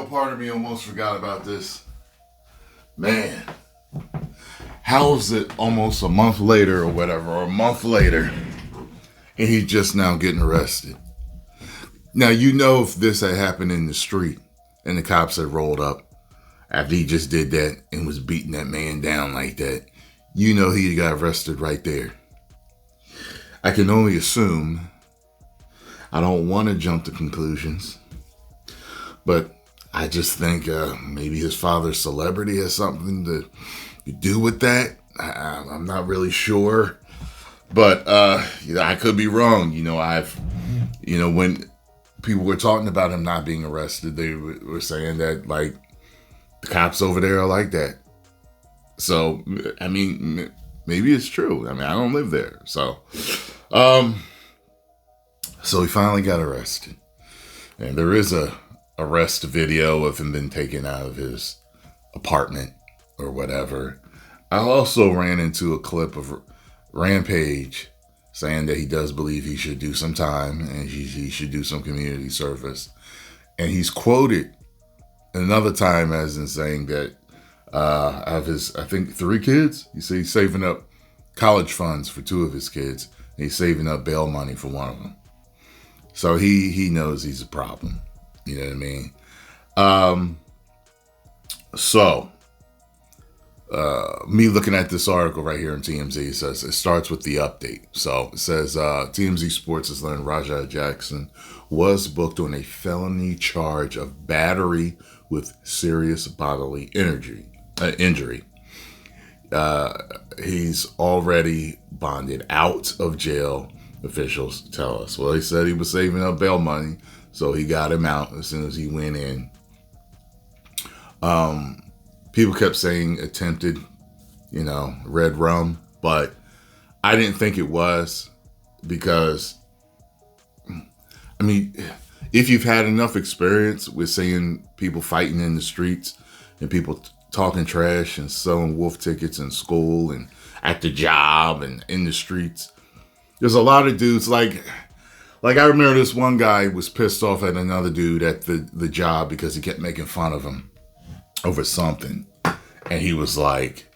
Part of me almost forgot about this. Man, how is it almost a month later or whatever, or a month later, and he's just now getting arrested? Now, if this had happened in the street and the cops had rolled up after he just did that and was beating that man down like that, he got arrested right there. I can only assume. I don't want to jump to conclusions, but I just think maybe his father's celebrity has something to do with that. I'm not really sure, but I could be wrong. When people were talking about him not being arrested, they were saying that like the cops over there are like that. So I mean, maybe it's true. I mean, I don't live there, so he finally got arrested, and there is a arrest video of him being taken out of his apartment or whatever. I also ran into a clip of Rampage saying that he does believe he should do some time and he should do some community service. And he's quoted another time as in saying that of his, I think, 3 kids, he said he's saving up college funds for 2 of his kids, and he's saving up bail money for 1 of them. So he knows he's a problem. You know what I mean? Me looking at this article right here in TMZ, it says it starts with the update. So it says TMZ Sports has learned Rajah Jackson was booked on a felony charge of battery with serious bodily injury. He's already bonded out of jail, officials tell us. Well, he said he was saving up bail money, so he got him out as soon as he went in. People kept saying attempted, red rum, but I didn't think it was, because, I mean, if you've had enough experience with seeing people fighting in the streets and people talking trash and selling wolf tickets in school and at the job and in the streets, there's a lot of dudes like I remember this one guy was pissed off at another dude at the job because he kept making fun of him over something. And he was like,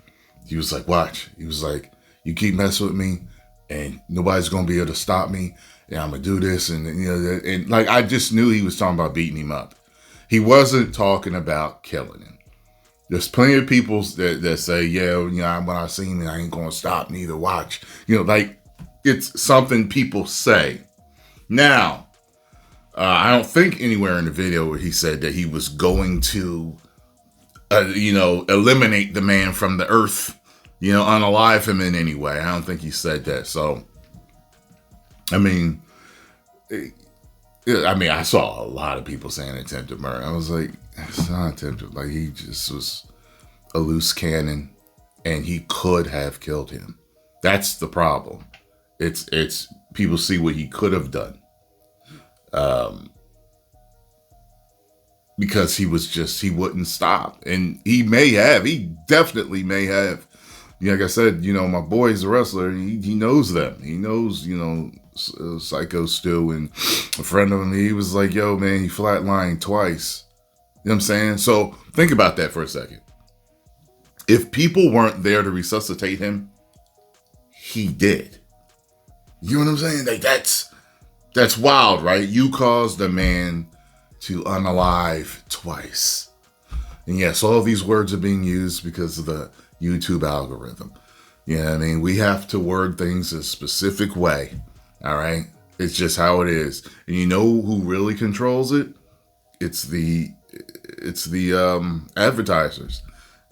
watch. He was like, you keep messing with me and nobody's going to be able to stop me. And I'm going to do this. And like, I just knew he was talking about beating him up. He wasn't talking about killing him. There's plenty of people that say, yeah, when I see him, I ain't going to stop neither. Watch, like it's something people say. Now, I don't think anywhere in the video where he said that he was going to, eliminate the man from the earth, unalive him in any way. I don't think he said that. So, I mean, I saw a lot of people saying attempted murder. I was like, it's not attempted. Like, he just was a loose cannon, and he could have killed him. That's the problem. It's people see what he could have done. Because he wouldn't stop. And he definitely may have. Like I said, my boy's a wrestler. He knows them. He knows, Psycho Stu, and a friend of him, he was like, yo, man, he flatlined twice. You know what I'm saying? So think about that for a second. If people weren't there to resuscitate him, he did. You know what I'm saying? Like, that's wild, right? You caused a man to unalive twice. And yes, all of these words are being used because of the YouTube algorithm. You know what I mean? We have to word things a specific way. All right? It's just how it is. And you know who really controls it? It's the advertisers.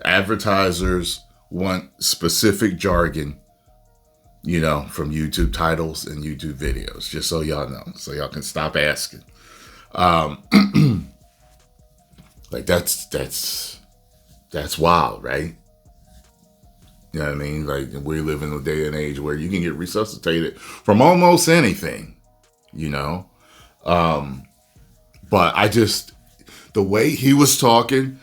Advertisers want specific jargon, from YouTube titles and YouTube videos, just so y'all know, so y'all can stop asking. Like that's wild, right? You know what I mean? Like, we live in a day and age where you can get resuscitated from almost anything, but the way he was talking,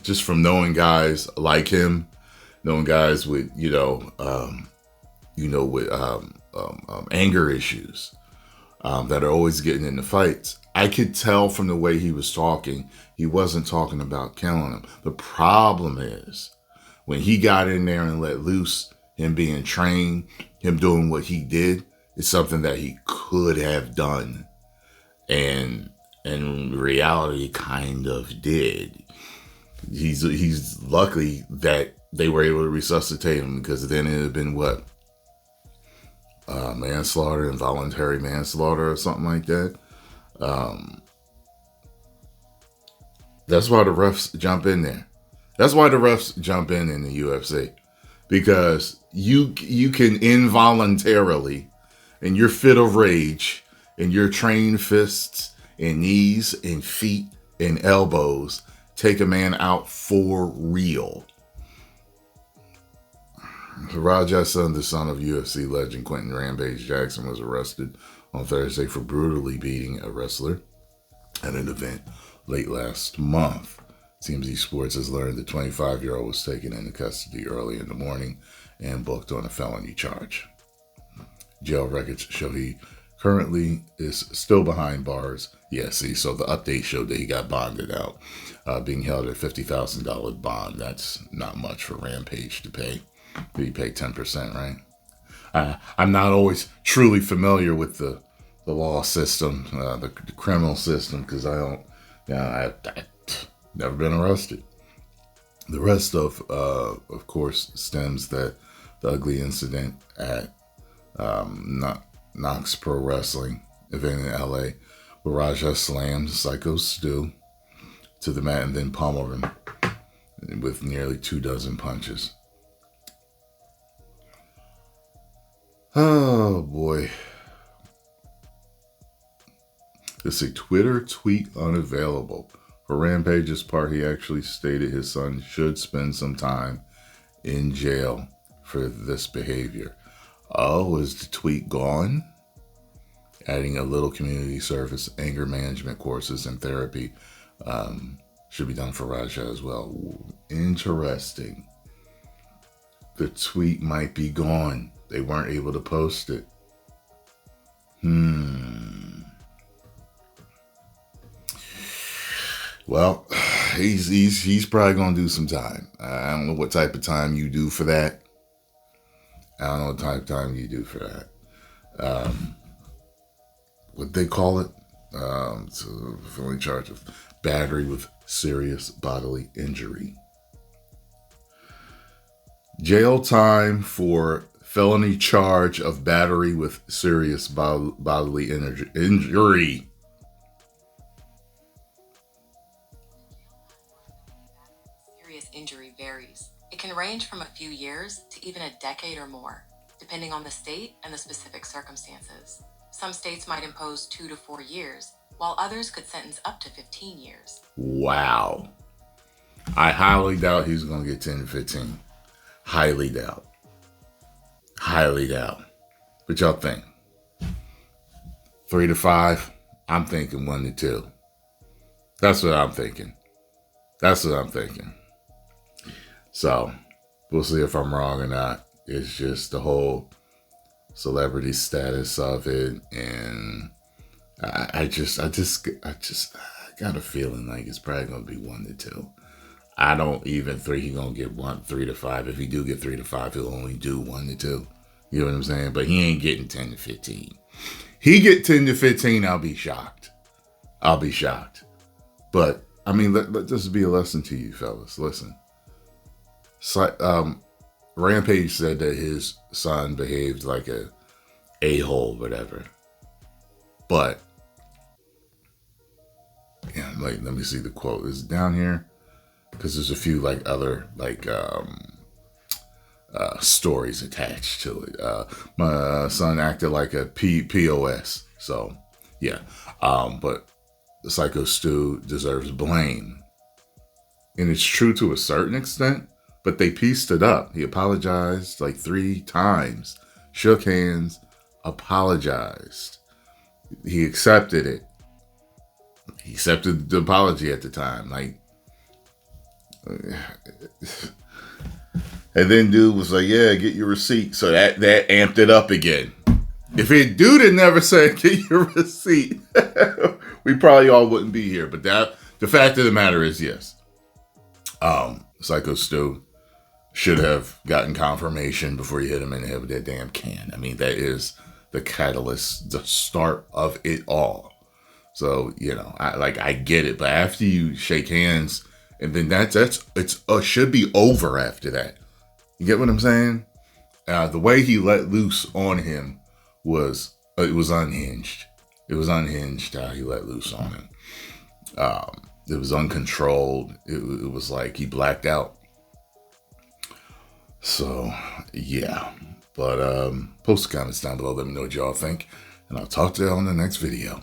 just from knowing guys like him, knowing guys with, with anger issues, that are always getting into fights, I could tell from the way he was talking, he wasn't talking about killing him. The problem is when he got in there and let loose, him being trained, him doing what he did, is something that he could have done. And in reality, kind of did. He's lucky that they were able to resuscitate him, because then it would have been what? Manslaughter, involuntary manslaughter, or something like that. That's why the refs jump in there. That's why the refs jump in the UFC, because you can involuntarily, in your fit of rage, in your trained fists and knees and feet and elbows, take a man out for real. Rajah Sun, the son of UFC legend Quentin Rampage Jackson, was arrested on Thursday for brutally beating a wrestler at an event late last month. TMZ Sports has learned the 25-year-old was taken into custody early in the morning and booked on a felony charge. Jail records show he currently is still behind bars. Yeah, see, so the update showed that he got bonded out, being held at $50,000 bond. That's not much for Rampage to pay. He paid 10%, right? I'm not always truly familiar with the law system, the criminal system, because I've never been arrested. The rest of course, stems that the ugly incident at Knox Pro Wrestling event in LA, where Rajah slammed Psycho Stu to the mat and then pummeled him with nearly 24 punches. Oh boy. It's a Twitter tweet unavailable. For Rampage's part, he actually stated his son should spend some time in jail for this behavior. Oh, is the tweet gone? Adding a little community service, anger management courses, and therapy should be done for Rajah as well. Interesting. The tweet might be gone. They weren't able to post it. Well, he's probably gonna do some time. I don't know what type of time you do for that. I don't know what type of time you do for that. What they call it? It's a felony charge of battery with serious bodily injury. Jail time for felony charge of battery with serious bodily injury. Serious injury varies. It can range from a few years to even a decade or more, depending on the state and the specific circumstances. Some states might impose 2 to 4 years, while others could sentence up to 15 years. Wow. I highly doubt he's going to get 10 to 15. Highly doubt. Highly doubt. What y'all think? 3 to 5? I'm thinking 1 to 2. That's what I'm thinking. So, we'll see if I'm wrong or not. It's just the whole celebrity status of it, and I got a feeling like it's probably gonna be 1 to 2. I don't even think he's gonna get 3 to 5. If he do get 3 to 5, he'll only do 1 to 2. You know what I'm saying? But he ain't getting 10 to 15. He get 10 to 15, I'll be shocked. But I mean, let this be a lesson to you, fellas. Listen. Rampage said that his son behaved like a-hole, whatever. But, yeah, like, let me see the quote. Is it down here? Because there's a few, like, other, like, stories attached to it. My son acted like a POS. So, yeah. But Psycho Stu deserves blame. And it's true to a certain extent, but they pieced it up. He apologized like 3 times, shook hands, apologized. He accepted it. He accepted the apology at the time. Like, and then dude was like, yeah, get your receipt. So that amped it up again. If dude had never said, get your receipt, we probably all wouldn't be here. But the fact of the matter is, yes, Psycho Stu should have gotten confirmation before you hit him in the head with that damn can. I mean, that is the catalyst, the start of it all. So, you know, I get it, but after you shake hands, and then it's should be over after that. You get what I'm saying? The way he let loose on him was it was unhinged. It was unhinged how he let loose on him. It was uncontrolled. It was like he blacked out. So yeah, but post the comments down below. Let me know what y'all think, and I'll talk to y'all in the next video.